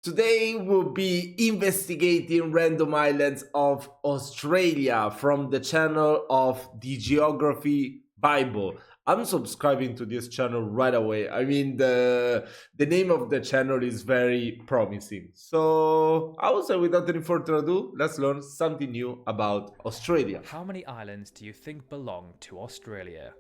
Today we'll be investigating random islands of Australia from the channel of the Geography Bible. I'm subscribing to this channel right away. I mean, the name of the channel is very promising. So I would say without any further ado, let's learn something new about Australia. How many islands do you think belong to Australia?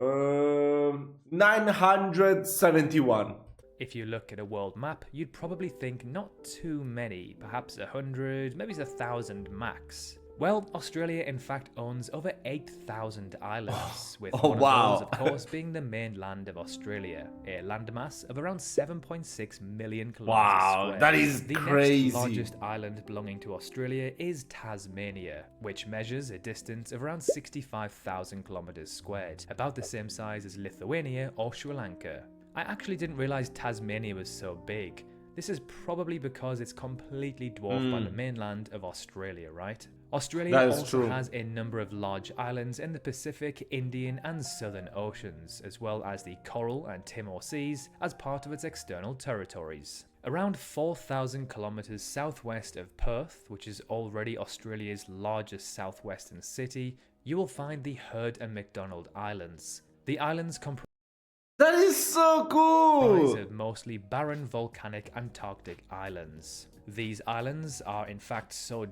971. If you look at a world map, you'd probably think not too many, perhaps 100, maybe 1,000 max. Well, Australia in fact owns over 8,000 islands, with one wow. of those, of course, being the mainland of Australia, a landmass of around 7.6 million kilometers Wow, square. that is the crazy. next largest island belonging to Australia is Tasmania, which measures a distance of around 65,000 kilometers squared, about the same size as Lithuania or Sri Lanka. I actually didn't realize Tasmania was so big. This is probably because it's completely dwarfed by the mainland of Australia, right? Australia also has a number of large islands in the Pacific, Indian and Southern Oceans, as well as the Coral and Timor Seas as part of its external territories. Around 4,000 kilometers southwest of Perth, which is already Australia's largest southwestern city, you will find the Heard and McDonald Islands. The islands comprise That is so cool! of mostly barren volcanic Antarctic islands. These islands are in fact so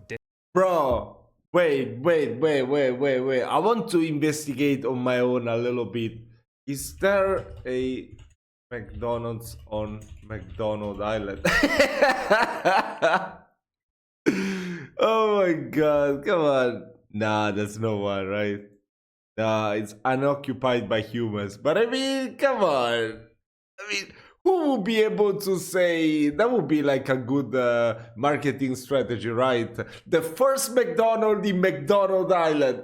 Bro, wait. I want to investigate on my own a little bit. Is there a McDonald's on McDonald Island? Oh my god, come on. Nah, there's no one, right? It's unoccupied by humans. But I mean, come on. I mean, who would be able to say that would be like a good marketing strategy, right? The first McDonald's in McDonald Island.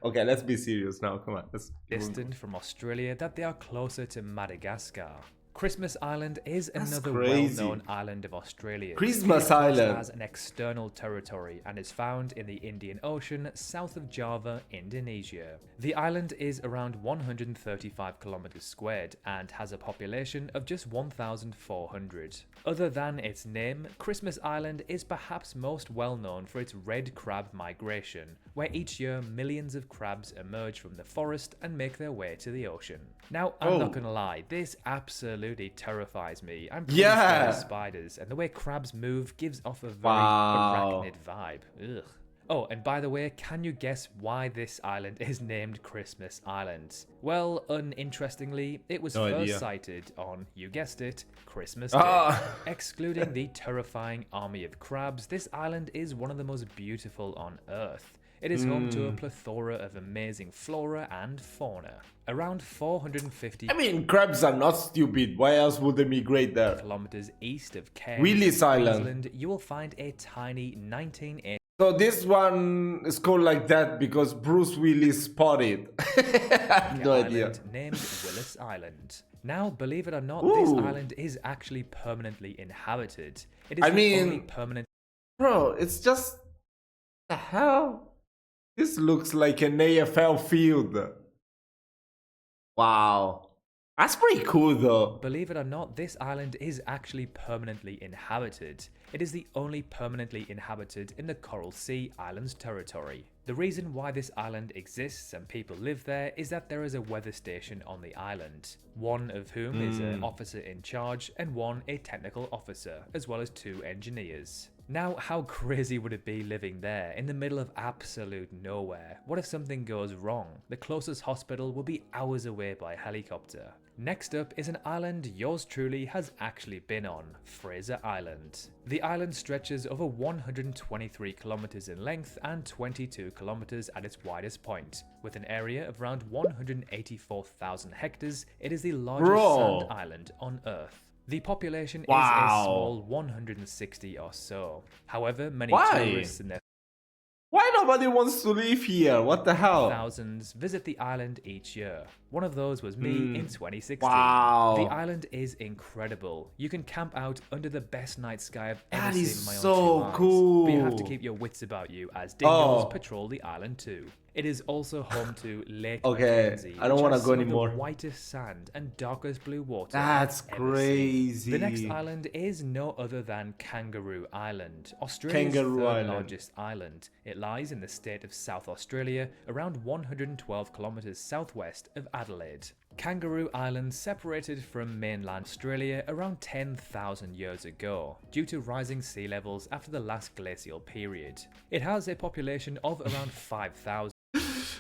Okay, let's be serious now. Come on. distant from Australia that they are closer to Madagascar. Christmas Island is another crazy. well-known island of Australia. Christmas It Island has an external territory and is found in the Indian Ocean south of Java, Indonesia. The island is around 135 kilometers squared and has a population of just 1,400. Other than its name, Christmas Island is perhaps most well known for its red crab migration, where each year millions of crabs emerge from the forest and make their way to the ocean. Now, I'm not gonna lie, this absolutely terrifies me. I'm pretty scared of spiders, and the way crabs move gives off a very arachnid vibe. Ugh. Oh, and by the way, can you guess why this island is named Christmas Island? Well, uninterestingly, it was first sighted on, you guessed it, Christmas Day. Excluding the terrifying army of crabs, this island is one of the most beautiful on Earth. It is home to a plethora of amazing flora and fauna. Around 450 I mean, crabs are not stupid. Why else would they migrate there? kilometers east of Cairns, Willis Island. Queensland, you will find a tiny 19-acre So this one is called like that because Bruce Willis spotted. I have no idea. named Willis Island. Now, believe it or not, this island is actually permanently inhabited. It is the only permanent. Bro, it's just the hell. This looks like an AFL field. Wow. That's pretty cool though. Believe it or not, this island is actually permanently inhabited. It is the only permanently inhabited in the Coral Sea Islands territory. The reason why this island exists and people live there is that there is a weather station on the island, one of whom is an officer in charge and one a technical officer, as well as 2 engineers. Now, how crazy would it be living there, in the middle of absolute nowhere? What if something goes wrong? The closest hospital will be hours away by helicopter. Next up is an island yours truly has actually been on, Fraser Island. The island stretches over 123 kilometers in length and 22 kilometers at its widest point. With an area of around 184,000 hectares, it is the largest sand island on Earth. The population is a small 160 or so. However, many tourists and their Why nobody wants to live here? What the hell? thousands visit the island each year. One of those was me in 2016. Wow. The island is incredible. You can camp out under the best night sky I've ever That seen is in my own so 2 eyes. cool. But you have to keep your wits about you as dingoes patrol the island too. It is also home to Lake Okay, Mackenzie, I don't which want to has go some of the anymore. whitest sand and darkest blue water That's I've ever seen. The next crazy. island is no other than Kangaroo Island, Australia's Kangaroo third Island. largest island. It lies in the state of South Australia, around 112 kilometres southwest of Adelaide. Kangaroo Island separated from mainland Australia around 10,000 years ago, due to rising sea levels after the last glacial period. It has a population of around 5,000.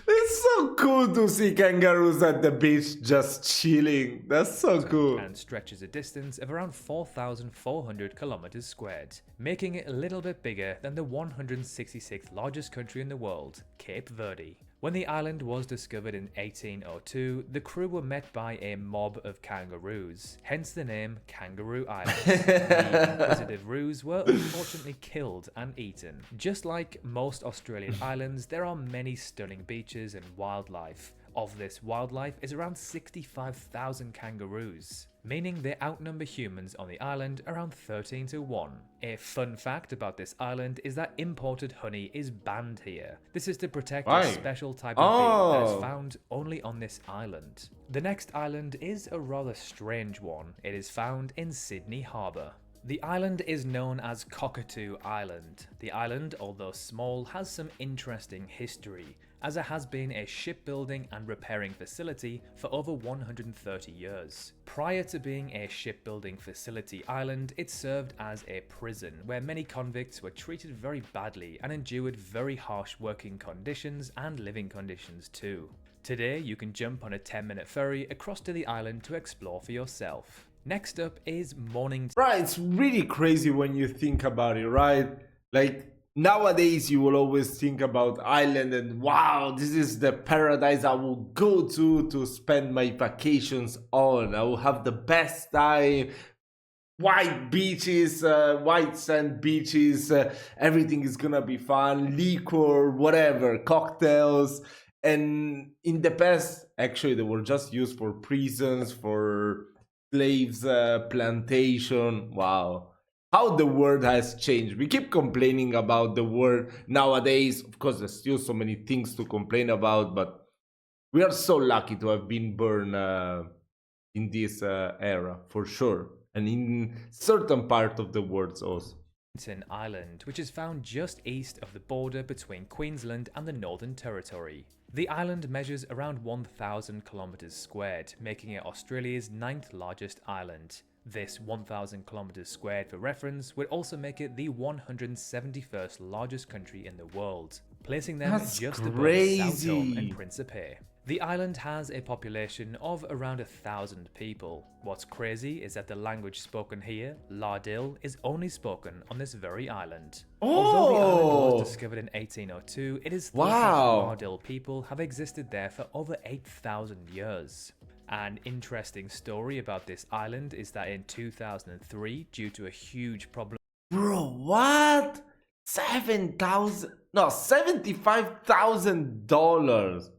It's so cool to see kangaroos at the beach just chilling. That's so cool. And stretches a distance of around 4,400 kilometers squared, making it a little bit bigger than the 166th largest country in the world, Cape Verde. When the island was discovered in 1802, the crew were met by a mob of kangaroos, hence the name Kangaroo Island. The inquisitive roos were unfortunately killed and eaten. Just like most Australian islands, there are many stunning beaches and wildlife. Of this wildlife is around 65,000 kangaroos, meaning they outnumber humans on the island around 13 to 1. A fun fact about this island is that imported honey is banned here. This is to protect a special type of bee that is found only on this island. The next island is a rather strange one. It is found in Sydney Harbour. The island is known as Cockatoo Island. The island, although small, has some interesting history, as it has been a shipbuilding and repairing facility for over 130 years. Prior to being a shipbuilding facility island, it served as a prison where many convicts were treated very badly and endured very harsh working conditions and living conditions too. Today, you can jump on a 10-minute ferry across to the island to explore for yourself. Next up is Mornington. Right, it's really crazy when you think about it, right? Like, nowadays you will always think about Ireland and wow, this is the paradise I will go to spend my vacations on. I will have the best time. White beaches, white sand beaches, everything is gonna be fun, liquor, whatever, cocktails. And in the past, actually, they were just used for prisons, for slaves, plantation. Wow. How the world has changed. We keep complaining about the world nowadays. Of course, there's still so many things to complain about, but we are so lucky to have been born in this era, for sure. And in certain part of the world also. Island, which is found just east of the border between Queensland and the Northern Territory. The island measures around 1,000 kilometers squared, making it Australia's 9th largest island. This 1,000 kilometers squared, for reference, would also make it the 171st largest country in the world, placing them just above Sao Tome and Principe. The island has a population of around 1,000 people. What's crazy is that the language spoken here, Lardil, is only spoken on this very island. Although the island was discovered in 1802, it is thought that Lardil people have existed there for over 8,000 years. An interesting story about this island is that in 2003, due to a huge problem... Bro, what? $75,000.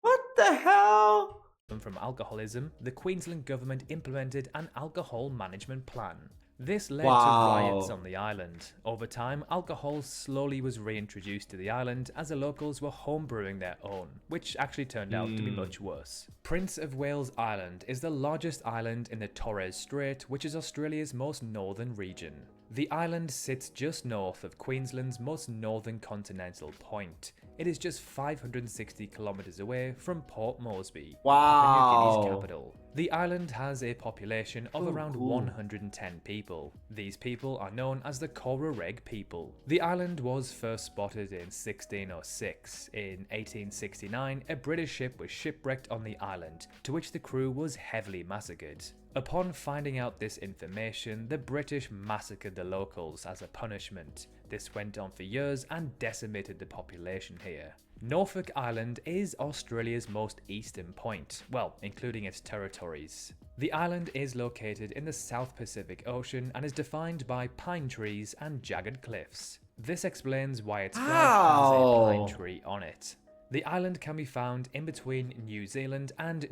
What the hell? From alcoholism, the Queensland government implemented an alcohol management plan. This led to riots on the island. Over time, alcohol slowly was reintroduced to the island as the locals were homebrewing their own, which actually turned out to be much worse. Prince of Wales Island is the largest island in the Torres Strait, which is Australia's most northern region. The island sits just north of Queensland's most northern continental point. It is just 560 kilometers away from Port Moresby, Papua New Guinea's capital. The island has a population of around 110 people. These people are known as the Kororeg people. The island was first spotted in 1606. In 1869, a British ship was shipwrecked on the island, to which the crew was heavily massacred. Upon finding out this information, the British massacred the locals as a punishment. This went on for years and decimated the population here. Norfolk Island is Australia's most eastern point, well, including its territories. The island is located in the South Pacific Ocean and is defined by pine trees and jagged cliffs. This explains why its flag has a pine tree on it. The island can be found in between New Zealand and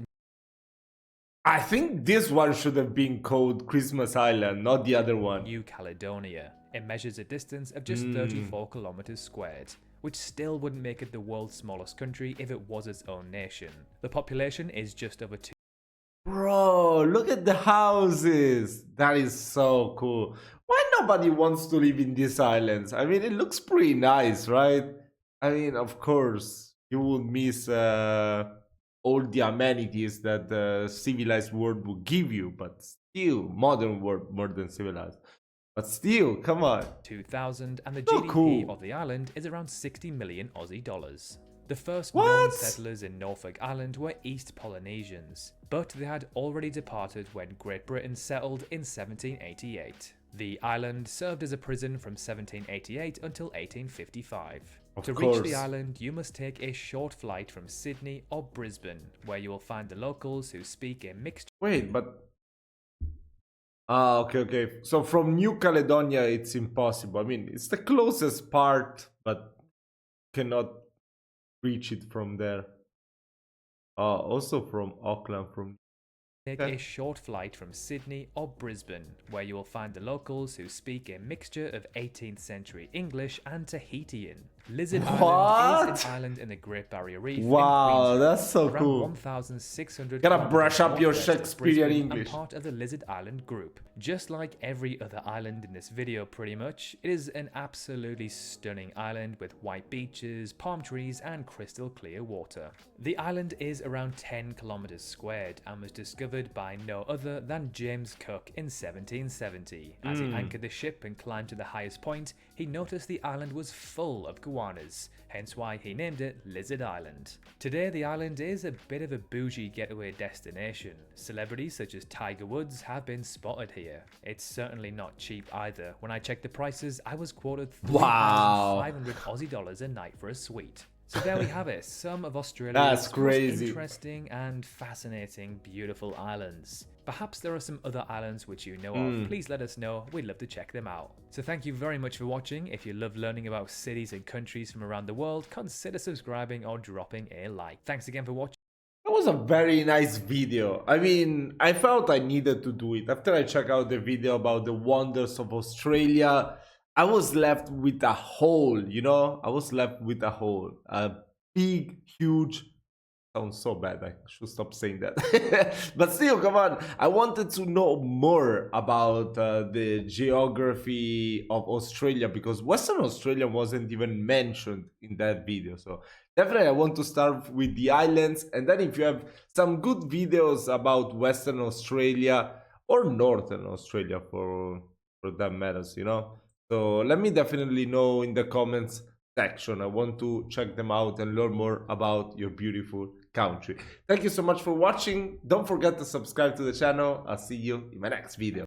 I think this one should have been called Christmas Island, not the other one. New Caledonia. It measures a distance of just 34 kilometers squared. which still wouldn't make it the world's smallest country if it was its own nation. The population is just over 2. Bro, look at the houses. That is so cool. Why nobody wants to live in these islands? I mean, it looks pretty nice, right? I mean, of course, you would miss all the amenities that the civilized world would give you, but still, modern world more than civilized. But still, come on. 2000, and the So GDP cool. of the island is around 60 million Aussie dollars. The first What? known settlers in Norfolk Island were East Polynesians, but they had already departed when Great Britain settled in 1788. The island served as a prison from 1788 until 1855. To reach the island, you must take a short flight from Sydney or Brisbane, where you will find the locals who speak a mixture. Wait, but okay. So from New Caledonia, it's impossible. I mean, it's the closest part, but cannot reach it from there. Also from Auckland, from Take a short flight from Sydney or Brisbane, where you will find the locals who speak a mixture of 18th century English and Tahitian. Lizard Island is an island in the Great Barrier Reef. Wow, in that's so around cool. 1,600 Gotta brush up your northwest of Shakespearean Brisbane English. And part of the Lizard Island group. Just like every other island in this video pretty much, it is an absolutely stunning island with white beaches, palm trees and crystal clear water. The island is around 10 kilometers squared and was discovered by no other than James Cook in 1770. As he anchored the ship and climbed to the highest point, he noticed the island was full of goannas, hence why he named it Lizard Island. Today the island is a bit of a bougie getaway destination. Celebrities such as Tiger Woods have been spotted here. It's certainly not cheap either. When I checked the prices, I was quoted 3,500 Aussie dollars a night for a suite. So there we have it, some of Australia's most interesting and fascinating beautiful islands. Perhaps there are some other islands which you know of, please let us know, we'd love to check them out. So thank you very much for watching. If you love learning about cities and countries from around the world, consider subscribing or dropping a like. Thanks again for watching. That was a very nice video. I mean, I felt I needed to do it. After I checked out the video about the wonders of Australia, I was left with a hole, you know? I was left with a hole. A big, huge... Sounds so bad. I should stop saying that. But still, come on. I wanted to know more about the geography of Australia because Western Australia wasn't even mentioned in that video. So definitely I want to start with the islands. And then if you have some good videos about Western Australia or Northern Australia for that matters, you know? So let me definitely know in the comments section. I want to check them out and learn more about your beautiful country. Thank you so much for watching. Don't forget to subscribe to the channel. I'll see you in my next video.